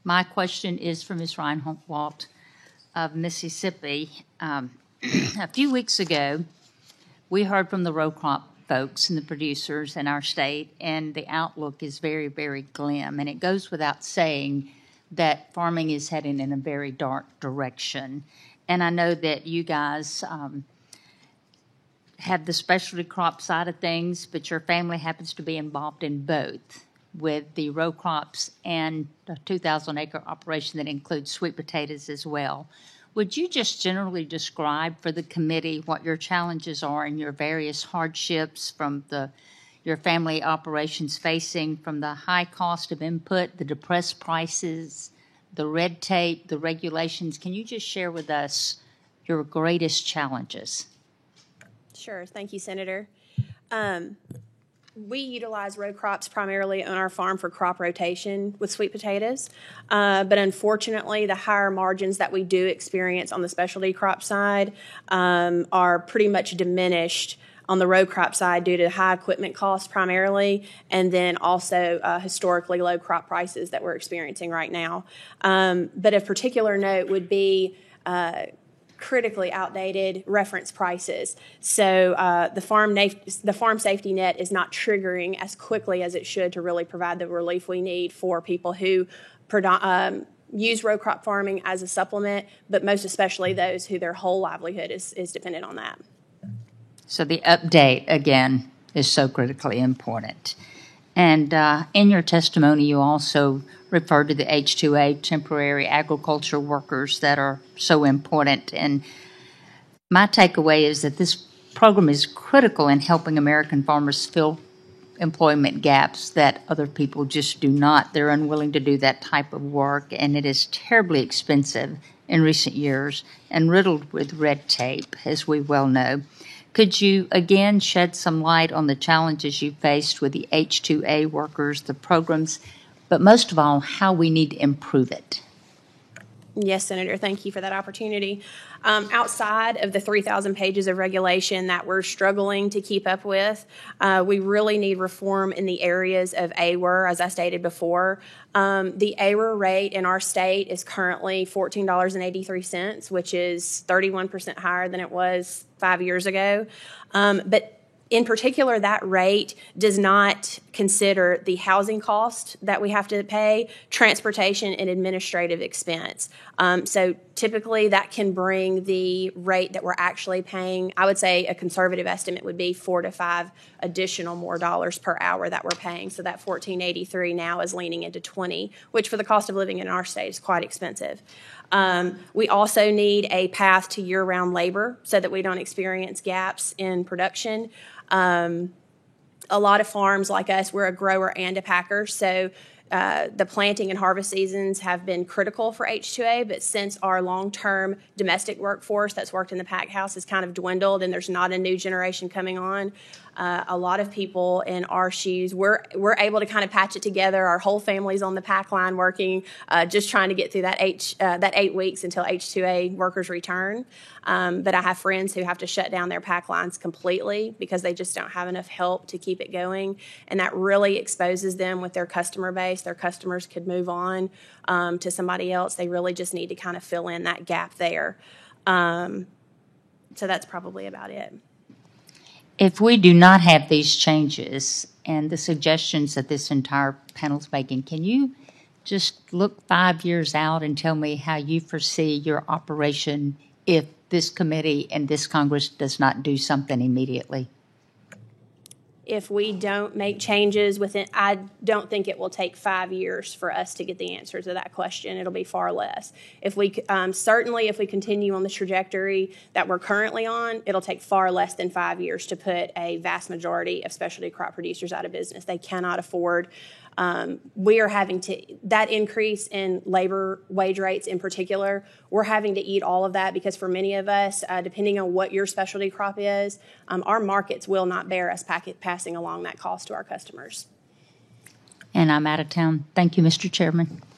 My question is for Ms. Reinwald of Mississippi. A few weeks ago, we heard from the row crop folks and the producers in our state, and the outlook is very, very glim. And it goes without saying that farming is heading in a very dark direction. And I know that you guys have the specialty crop side of things, but your family happens to be involved in both, with the row crops and a 2,000-acre operation that includes sweet potatoes as well. Would you just generally describe for the committee what your challenges are and your various hardships from your family operations facing, from the high cost of input, the depressed prices, the red tape, the regulations? Can you just share with us your greatest challenges? Sure. Thank you, Senator. We utilize row crops primarily on our farm for crop rotation with sweet potatoes. But unfortunately, the higher margins that we do experience on the specialty crop side are pretty much diminished on the row crop side due to high equipment costs primarily, and then also historically low crop prices that we're experiencing right now. But of particular note would be critically outdated reference prices. So the farm safety net is not triggering as quickly as it should to really provide the relief we need for people who use row crop farming as a supplement, but most especially those who their whole livelihood is dependent on that. So the update, again, is so critically important. And in your testimony, you also referred to the H-2A, temporary agriculture workers, that are so important. And my takeaway is that this program is critical in helping American farmers fill employment gaps that other people just do not. They're unwilling to do that type of work, and it is terribly expensive in recent years and riddled with red tape, as we well know. Could you again shed some light on the challenges you faced with the H-2A workers, the programs, but most of all, how we need to improve it? Yes, Senator, thank you for that opportunity. Outside of the 3,000 pages of regulation that we're struggling to keep up with, we really need reform in the areas of AWR, as I stated before. The AWR rate in our state is currently $14.83, which is 31% higher than it was 5 years ago. But in particular, that rate does not consider the housing cost that we have to pay, transportation, and administrative expense. So typically that can bring the rate that we're actually paying. I would say a conservative estimate would be 4 to 5 additional more dollars per hour that we're paying. So that $14.83 now is leaning into $20, which for the cost of living in our state is quite expensive. We also need a path to year-round labor so that we don't experience gaps in production. A lot of farms like us, we're a grower and a packer, so the planting and harvest seasons have been critical for H-2A, but since our long-term domestic workforce that's worked in the pack house has kind of dwindled and there's not a new generation coming on, a lot of people in our shoes, we're able to kind of patch it together. Our whole family's on the pack line working, just trying to get through that 8 weeks until H-2A workers return. But I have friends who have to shut down their pack lines completely because they just don't have enough help to keep it going. And that really exposes them with their customer base. Their customers could move on to somebody else. They really just need to kind of fill in that gap there. So that's probably about it. If we do not have these changes and the suggestions that this entire panel is making, can you just look 5 years out and tell me how you foresee your operation if this committee and this Congress does not do something immediately? If we don't make changes within, I don't think it will take 5 years for us to get the answer to that question. It'll be far less. If we certainly, if we continue on the trajectory that we're currently on, it'll take far less than 5 years to put a vast majority of specialty crop producers out of business. They cannot afford. We are having to, that increase in labor wage rates in particular, we're having to eat all of that because for many of us, depending on what your specialty crop is, our markets will not bear us passing along that cost to our customers. And I'm out of town. Thank you, Mr. Chairman.